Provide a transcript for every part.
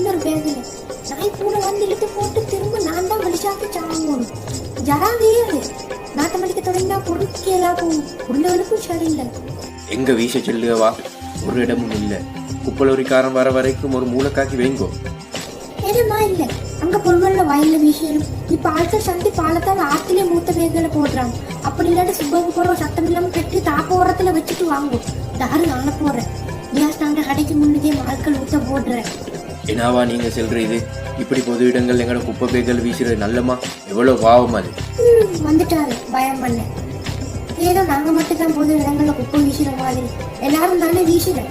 இன்னொரு பேக்ல நாய் கூட வந்து இழுத்து போட்டு திரும்ப நான் தான் வலிச்சாக்கு சாங்கணும். ஜரா வேறு நாட்டம் அடிக்க தொடங்கினா பொறுக்கேலா போகும். உள்ளவளுக்கும் சரியில்லை. எங்க வீச சொல்லுவா, ஒரு இடமும் இல்லை. குப்பலோரிக்காரன் வர வரைக்கும் ஒரு மூளைக்காக்கி வைங்கோ. என்னமா இல்லை, அங்க பொருள்ல வயல்ல வீசிடும். இப்ப ஆட்கள் சந்தி பாலத்தால் ஆத்திலே மூத்த வேகளை போடுறாங்க. அப்படி இல்லாட்டி சுப்பாவுக்கு போற சத்தம் இல்லாம பெற்று தாக்க ஓரத்துல வச்சுட்டு வாங்கும். தாரு நான போறேன். கேஸ் தாண்ட கடைக்கு முன்னுக்கே ஆட்கள் ஊத்த போடுறேன். என்னவா நீங்க சொல்றது? இப்படி பொது இடங்கள் எங்கட குப்பை பேக்கள் வீசுறது நல்லமா? எவ்வளவு பாவம் அது. வந்துட்டாரு பயம் பண்ண. ஏதோ நாங்க மட்டும் தான் பொது இடங்கள்ல குப்பை வீசுற மாதிரி. எல்லாரும் தானே வீசுறேன்.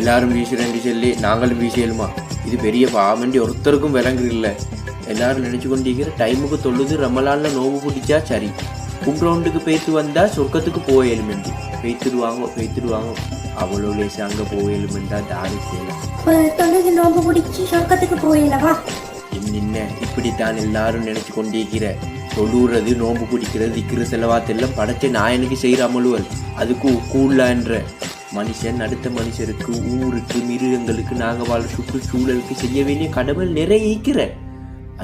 எல்லாரும் வீசுறேன்னு சொல்லி நாங்களும் வீசியலுமா? இது பெரிய பாவண்டி ஒருத்தருக்கும் விளங்கு இல்லை. எல்லாரும் நினைச்சு கொண்டிருக்கிற டைமுக்கு தொழுது ரமலான்ல நோவு பிடிச்சா சரி, கும்ரவுண்டுக்கு பேத்து வந்தா சொர்க்கத்துக்கு போயலுமெண்டு பேத்துடுவாங்க. அவ்வளோ லேசு அங்க போயலுமெண்டா தாரி செய்யலாம். நோம்பு பிடிச்சி சொர்க்கத்துக்கு போயலவா? என்ன இப்படித்தான் எல்லாரும் நினைச்சு கொண்டிருக்கிற. தொழுறது, நோம்பு பிடிக்கிறது, திக்கிற செலவாத்தெல்லாம் படைச்ச நாயனுக்கு செய்கிற அமலுவல். அதுக்கு கூழ்லான்ற மனுஷன் அடுத்த மனுஷருக்கு, ஊருக்கு, மிருகங்களுக்கு, நாங்கள் வாழ் சுற்றுச்சூழலுக்கு செய்ய வேண்டிய கடமை நிறைய ஈக்கிற.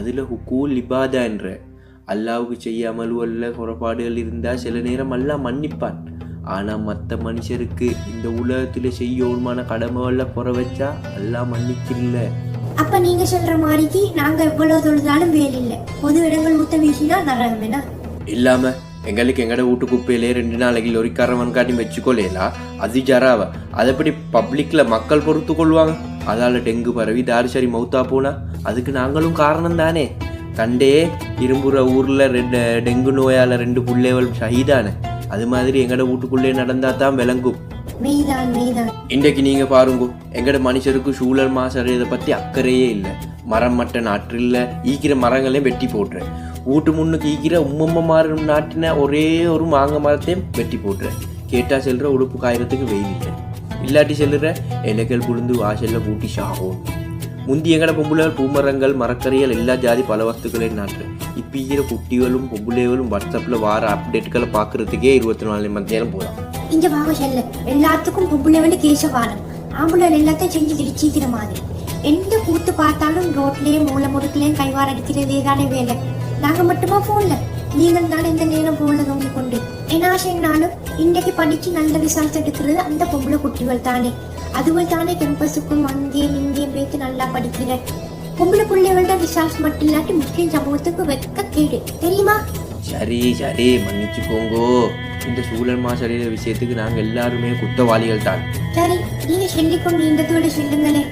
அதில் ஹுக்கூல் இபாதா என்ற அல்லாவுக்கு செய்ய அமலுவல்ல குறைபாடுகள் இருந்தால் சில நேரம் எல்லாம் மன்னிப்பான். ஆனால் மற்ற மனுஷருக்கு இந்த உலகத்தில் செய்யணுமான கடமைல குறை வச்சா எல்லாம் மன்னிக்கல. அப்ப நீங்க சொல்ற மாதிரிக்கு நாங்க எவ்வளவு தொழுதாலும் வேலில்லை. பொது இடங்கள் ஊத்த வீசினா நரகமேனா இல்லாம எங்களுக்கு எங்கட வீட்டு குப்பையிலே 2 நாளைக்கு லொரிக்காரவன் காட்டி வச்சுக்கொள்ளா. அது ஜராவ அதப்படி பப்ளிக்ல மக்கள் பொறுத்து கொள்வாங்க. அதால டெங்கு பரவி தாரிசரி மௌத்தா போனா அதுக்கு நாங்களும் காரணம் தானே. கண்டே இரும்புற ஊர்ல டெங்கு நோயால 2 புள்ளைகள் ஷஹீதான. அது மாதிரி எங்கட வீட்டுக்குள்ளே நடந்தா தான் விளங்கும். இன்றைக்கு நீங்க பாருங்க, எங்கட மனுஷருக்கு சூழல் மாசடையதை பத்தி அக்கறையே இல்லை. மரம் மட்ட நாற்று இல்லை, ஈக்கிற மரங்களையும் வெட்டி போடுறேன். வீட்டு முன்னுக்கு ஈக்கிற உம்மம்மா மாறும் நாட்டின ஒரே ஒரு மாங்க மரத்தையும் வெட்டி போடுறேன். கேட்டா செல்ற உடுப்பு காயறதுக்கு வெயில் இல்லை. இல்லாட்டி செல்லுற இலைகள் புழுந்து வாசல்ல பூட்டி சாகும். முந்தி எங்கட பொம்புளைகள் பூமரங்கள், மரக்கறிகள், எல்லா ஜாதி பல வஸ்துக்களையும் நாட்டுறேன். இப்போ ஈக்கிற குட்டிகளும் பொம்புளைகளும் வாட்ஸ்அப்ல வார அப்டேட்களை பாக்குறதுக்கே 24 மணி நேரம் போகலாம். இங்க வாங்க செல்ல, எல்லாத்துக்கும் பொம்பளை வந்து கேசவானம். ஆம்பளை எல்லாத்தையும் செஞ்சு திரிச்சிக்கிற மாதிரி. எந்த கூத்து பார்த்தாலும் ரோட்லயே மூளை முடுக்கலையும் கைவார அடிக்கிறதே தானே வேலை. நாங்க மட்டுமா போன்ல, நீங்கள் தானே இந்த நேரம் போன்ல நோங்கி கொண்டு. என்ன ஆசைனாலும் இன்றைக்கு படிச்சு நல்ல ரிசல்ட் எடுக்கிறது அந்த பொம்பளை குட்டிகள் தானே. அதுகள் தானே கேம்பஸுக்கும் அங்கேயும் இங்கேயும் பேத்து நல்லா படிக்கிற. பொம்பளை பிள்ளைகளோட ரிசல்ட் மட்டும் இல்லாட்டி முஸ்லீம் சமூகத்துக்கு வெக்க கேடு தெரியுமா? சரி மன்னிச்சுக்கோங்கோ. இந்த சூழல் மாசடைகிற விஷயத்துக்கு நாங்க எல்லாருமே குற்றவாளிகள் தான். சரி, நீங்க சொல்லிக்கொண்டு இந்த சொல்லுங்களே.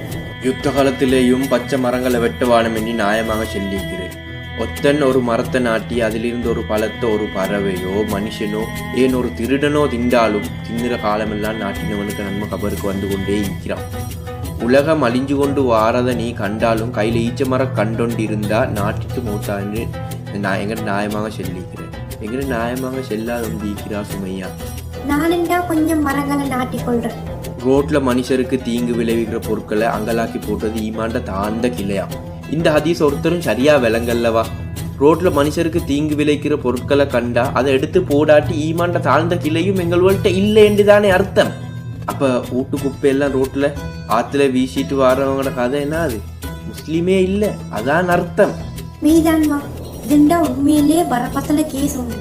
யுத்த காலத்திலேயும் பச்சை மரங்களை வெட்ட வானம் என்று நியாயமாக சொல்லியிருக்கிறேன். ஒத்தன் ஒரு மரத்தை நாட்டி அதிலிருந்து ஒரு பழத்தை ஒரு பறவையோ மனுஷனோ ஏன் ஒரு திருடனோ திண்டாலும் தின்னுற காலமெல்லாம் நாட்டினவனுக்கு நன்மை கபருக்கு வந்து கொண்டே இருக்கிறான். உலகம் அழிஞ்சு கொண்டு வாரத நீ கண்டாலும் கையில் ஈச்ச மரம் கண்டொண்டு இருந்தா நாட்டிட்டு மூத்தான்னு நான் எங்க நியாயமாக சொல்லியிருக்கிறேன். எங்க நியாயமாக செல்லாத வந்து இருக்கிறா சுமையா. நானெண்டா கொஞ்சம் மரங்களை நாட்டி கொள்றேன். ரோட்ல மனுஷருக்கு தீங்கு விளைவிக்கிற பொருட்களை அங்கலாக்கி போட்டது ஈமாண்ட தாழ்ந்த கிளையா. இந்த ஹதீஸ் ஒருத்தரும் சரியா விளங்கல்லவா? ரோட்ல மனுஷருக்கு தீங்கு விளைக்கிற பொருட்களை கண்டா அதை எடுத்து போடாட்டி ஈமாண்ட தாழ்ந்த கிளையும் எங்கள்கிட்ட இல்லை என்று தானே அர்த்தம். அப்ப வீட்டு குப்பையெல்லாம் ரோட்ல ஆத்துல வீசிட்டு வரவங்களோட கதை என்ன? அது முஸ்லிமே இல்லை, அதான் அர்த்தம். உண்மையிலே வரப்பத்தல கேஸ் உண்டு.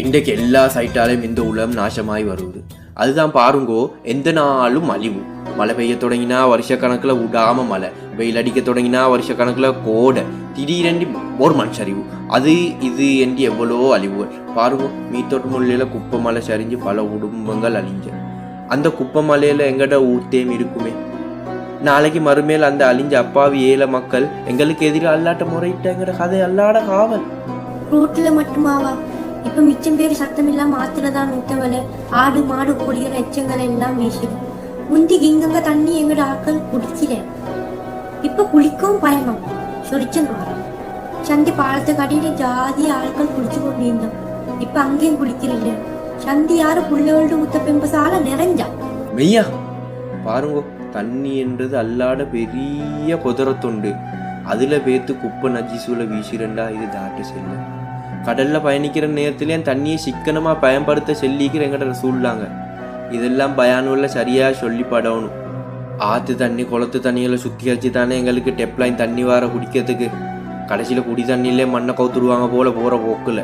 இன்றைக்கு எல்லா சைட்டாலையும் இந்த உலகம் நாசமாய் வருவது. அதுதான் பாருங்கோ, எந்த நாளும் அழிவு. மழை பெய்ய தொடங்கினா வருஷ கணக்குல விடாம மழை, வெயில் அடிக்க தொடங்கினா வருஷ கணக்குல கோடை, திடீரென்று ஒரு மண் சரிவு, அது இது என்று எவ்வளோ அழிவுகள் பாருங்க. மீத்தோட்டு முள்ளையில குப்பை மலை சரிஞ்சு பல குடும்பங்கள் அழிஞ்ச. அந்த குப்பை மலையில எங்கட ஊர்த்தேம் இருக்குமே. நாளைக்கு மறுமேல் அந்த அழிஞ்ச அப்பாவி ஏழை மக்கள் எங்களுக்கு எதிராக அல்லாட்ட முறையிட்டங்கிற கதை அல்லாட காவல். ரோட்ல மட்டுமாவா? இப்ப மிச்சம் பேர் சத்தம் இல்லாம ஆத்துலதான் ஊத்தவல ஆடு மாடு கொடிகள் எச்சங்கள் எல்லாம் வீசிடும். முந்தி இங்கங்க தண்ணி எங்கட ஆட்கள் குடிக்கல. இப்ப குளிக்கவும் பயணம் சொரிச்ச மாறம். சந்தி பாலத்தை கடையில ஜாதி ஆட்கள் குளிச்சு கொண்டிருந்தோம். இப்ப அங்கேயும் குளிக்கிறீங்க. சந்தி யாரு புள்ளோடு ஊத்த பெம்பசால நிறைஞ்சா. மெய்யா பாருங்க, தண்ணி என்றது அல்லாட பெரிய குதிரத்துண்டு. அதுல பேத்து குப்பை நஜிசூல வீசிரண்டா இது தாட்டு செல்ல. கடல்ல பயணிக்கிற நேரத்திலே தண்ணியை சிக்கனமா பயன்படுத்த செல்லிக்கிற எங்கிட்ட சூழ்லாங்க. இதெல்லாம் பயானுள்ள சரியா சொல்லி படணும். ஆற்று தண்ணி குளத்து தண்ணிகளை சுத்திகரிச்சு தானே எங்களுக்கு டெப்லைன் தண்ணி வர குடிக்கிறதுக்கு. கடைசியில் குடி தண்ணியிலே மண்ணை கவுத்துடுவாங்க போல போகிற போக்கில்.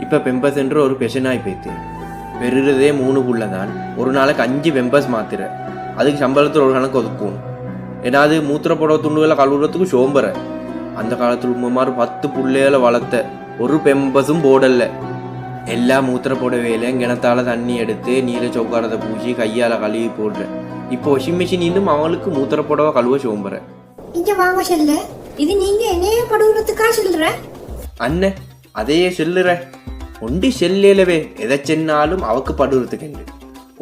இப்போ பெம்பஸ் என்ற ஒரு பெஷனாகி போய்த்து பெறுறதே 3 புள்ள தான். ஒரு நாளைக்கு 5 பெம்பஸ் மாத்திர. அதுக்கு சம்பளத்தில் ஒரு கணக்கு ஒதுக்கணும். ஏன்னாது மூத்திர புடவை துண்டுகளை கழுவுறதுக்கு சோம்பரை. அந்த காலத்தில் உமாறு 10 புள்ளைகளை வளர்த்த ஒரு பெம்பஸும் போடல. எல்லா மூத்திர புடவையிலையும் கிணத்தால தண்ணி எடுத்து நீரை சௌக்காரத்தை பூசி கையால் கழுவி போடுற. இப்போ வாஷிங் மிஷின் இன்னும் அவங்களுக்கு மூத்திர புடவை கழுவ சோம்பரை. இங்க வாங்க செல்ல, இது நீங்க என்னைய படுகிறதுக்கா சொல்ற? அண்ணன் அதையே சொல்லுற. ஒண்டி செல்லேலவே எதை சென்னாலும் அவக்கு படுறதுக்கு.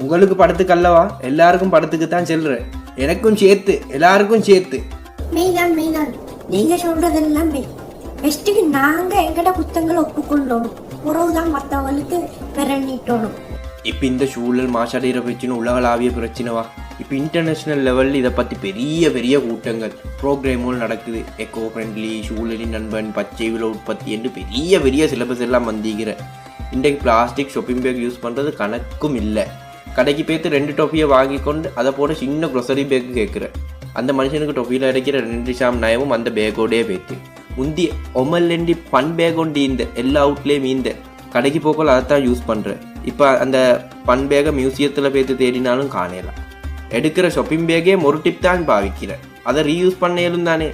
உங்களுக்கு படத்துக்கு அல்லவா, எல்லாருக்கும் படத்துக்கு தான் செல்ற. எனக்கும் சேர்த்து, எல்லாருக்கும் சேர்த்து. மெய்தான் மெய்தான், நீங்க சொல்றதெல்லாம் பெஸ்ட்டுக்கு நாங்க எங்கட புத்தங்களை ஒப்புக்கொள்ளணும். உறவுதான் மற்றவங்களுக்கு விரல் நீட்டணும். இப்போ இந்த சூழல் மாசடைகிற பிரச்சனை உலகளாவிய பிரச்சனைவா. இப்போ இன்டர்நேஷ்னல் லெவலில் இதை பற்றி பெரிய பெரிய கூட்டங்கள் ப்ரோக்ராம்கள் நடக்குது. எக்கோ ஃப்ரெண்ட்லி, சூழலின் நண்பன், பச்சை வில உற்பத்தி என்று பெரிய பெரிய சிலபஸ் எல்லாம் வந்திக்கிற. இன்றைக்கு பிளாஸ்டிக் ஷாப்பிங் பேக் யூஸ் பண்ணுறது கணக்கும் இல்லை. கடைக்கு போய்த்து 2 டொஃபியை வாங்கி கொண்டு அதை போட சின்ன க்ளோசரி பேக்கு கேட்குற. அந்த மனுஷனுக்கு டொஃபியில் கிடைக்கிற 2 ஷாம் நயமும் அந்த பேக்கோடே போய்த்து. முந்தி ஒமல்லெண்டி பன் பேக் ஒண்டி இந்த எல்லா அவுட்லேயும் இந்த கடைக்கு போக்கள் அதைத்தான் யூஸ் பண்ணுறேன். இப்போ அந்த பன் பேக்கை மியூசியத்தில் போய்த்து தேடினாலும் காணலாம். எடுக்கிற ஷாப்பிங் பேக்கே ஒரு டிப் தான் பாவிக்கிறேன். அதை ரீயூஸ் பண்ணேலும் தானே.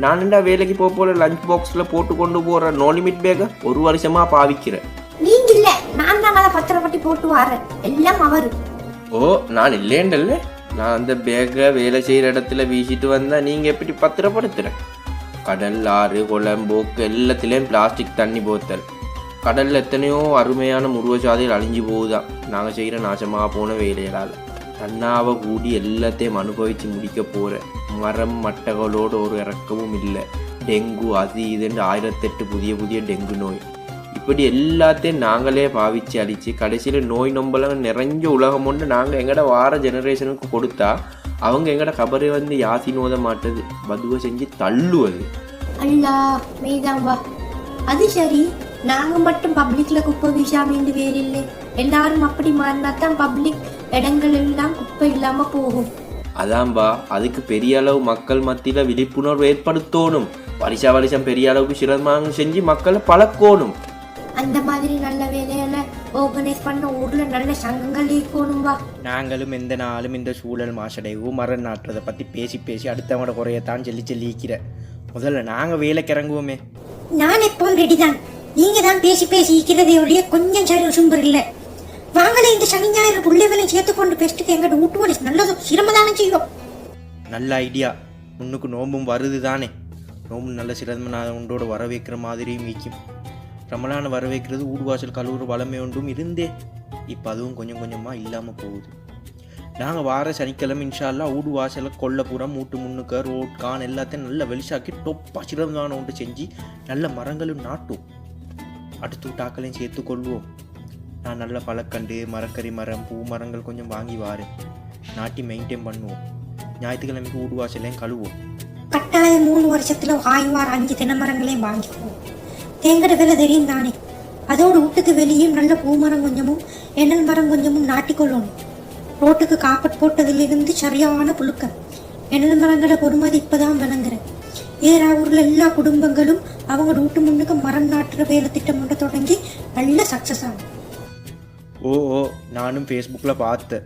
நானுண்டா வேலைக்கு போல லஞ்ச் பாக்ஸில் போட்டு கொண்டு போகிற நோ லிமிட் பேக்கை 1 வருஷமாக பாவிக்கிறேன். நீங்க இல்ல, நான் தான் அதை பத்திரப்பட்டி போட்டு வரேன். எல்லாம் அவரு. ஓ, நான் இல்லேண்டல்ல. நான் அந்த பேக்கை வேலை செய்கிற இடத்துல வீசிட்டு வந்தால் நீங்கள் எப்படி பத்திரப்படுத்துகிறேன்? கடல், ஆறு, குளம், போக்கு எல்லாத்துலேயும் பிளாஸ்டிக் தண்ணி போத்தல். கடலில் எத்தனையோ அருமையான முருகசாதைகள் அழிஞ்சு போகுதான் நாங்கள் செய்கிற நாசமாக போன வேலைகளால். தன்னாவை கூடி எல்லாத்தையும் அனுபவித்து முடிக்க போகிற மரம் மட்டகளோடு ஒரு இறக்கமும் இல்லை. டெங்கு அது இதுன்னு 1008 புதிய டெங்கு நோய். இப்படி எல்லாத்தையும் நாங்களே பாவிச்சு அழித்து கடைசியில் நோய் நொம்பலம் நிறைஞ்ச உலகம் ஒன்று நாங்கள் எங்கட வார ஜெனரேஷனுக்கு கொடுத்தா அவங்க எங்கட கபரை வந்து யாசினோத மாட்டது, பதுவை செஞ்சு தள்ளுவது. அல்லா மெய்தாம்பா. அது சரி, நாங்க மட்டும் பப்ளிக்ல குப்பை வீசாமேந்து வேறு இல்லை. எல்லாரும் அப்படி மாறினா தான் பப்ளிக் இடங்கள் எல்லாம் குப்பை இல்லாம போகும். அதான்பா, அதுக்கு பெரிய அளவு மக்கள் மத்தியில விழிப்புணர்வு ஏற்படுத்தணும். வருஷம் பெரிய அளவுக்கு சிரமம் செஞ்சு மக்களை பழக்கணும். அந்த மாதிரி நல்ல வேலையில ஆர்கனைஸ் பண்ண ஊர்ல நல்ல சங்கங்கள் இருக்கணும்பா. நாங்களும் எந்த நாளும் இந்த சூழல் மாசடைவு மரம் நாட்டுறதை பத்தி பேசி அடுத்தவங்களோட குறையத்தான் சொல்லி முதல்ல நாங்க வேலைக்கு இறங்குவோமே. நான் எப்போ ரெடி தான். நீங்க தான் பேசி இருக்கிறதையோடைய கொஞ்சம் சரி சும்பர் இல்லை. வாங்கல இந்த சனி ஞாயிறு பிள்ளைகளையும் சேர்த்து கொண்டு பெஸ்ட்டுக்கு எங்கட ஊட்டுவலி நல்லதும் சிரமதானம் செய்யும். நல்ல ஐடியா. முன்னுக்கு நோம்பும் வருது தானே. நோம்பு நல்ல சிரமம் உண்டோட வர வைக்கிற மாதிரியும் வைக்கும். ரமலான வர வைக்கிறது ஊடுவாசல் கழுவுற வளமை ஒன்றும் இருந்தே. இப்போ அதுவும் கொஞ்சம் கொஞ்சமாக இல்லாமல் போகுது. நாங்கள் வார சனிக்கிழமை இன்ஷால்லா ஊடு வாசலை கொல்லப்புறம் மூட்டு முன்னுக்க ரோட் கான் எல்லாத்தையும் நல்லா வெளிசாக்கி டொப்பாக சிரமதானம் ஒன்று செஞ்சு நல்ல மரங்களும் நாட்டும். அடுத்து டாக்களையும் சேர்த்து கொள்வோம். நான் நல்ல பழக்கண்டு மரக்கறி மரம் பூ மரங்கள் கொஞ்சம் வாங்கி வாரேன். நாட்டி மெயின்டைன் பண்ணுவோம். ஞாயிற்றுக்கிழமைக்கு ஊடு வாசலையும் கழுவோம். கட்டாயம் 3 வருஷத்துல 5 தென்னை மரங்களையும் வாங்கிக்குவோம். தேங்கட விலை தெரியும் தானே. அதோடு வீட்டுக்கு வெளியும் நல்ல பூ மரம் கொஞ்சமும் எண்ணல் மரம் கொஞ்சமும் நாட்டிக்கொள்ளணும். ரோட்டுக்கு காப்பட் போட்டதிலிருந்து சரியான புழுக்கம். எண்ணல் மரங்களை பொறுமதி இப்பதான் விளங்குறேன். ஏராவூர்ல எல்லா குடும்பங்களும் அவங்க வீட்டு முன்னுக்கு மரம் நாட்டுற வேலை திட்டம் ஒன்று தொடங்கி நல்ல சக்சஸ் ஆகும். ஓ நானும் ஃபேஸ்புக்கில் பார்த்தேன்.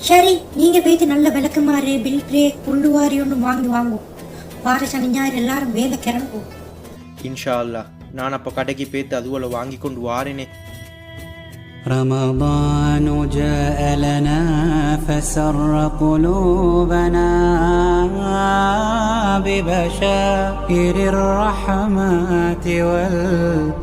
சரி, நீங்க போய்த்து நல்ல விளக்குமாறு பில் பிரேக் புல்லுவாரி ஒன்று வாங்குவோம். வார சனி ஞாயிறு எல்லாரும் வேலை கிறங்குவோம் இன்ஷா அல்லாஹ். நான் அப்போ கடைக்கு போய்த்து அதுவரை வாங்கி கொண்டு வாரேனே. رمضان جاء لنا فسر قلوبنا ببشائر الرحمات والغفران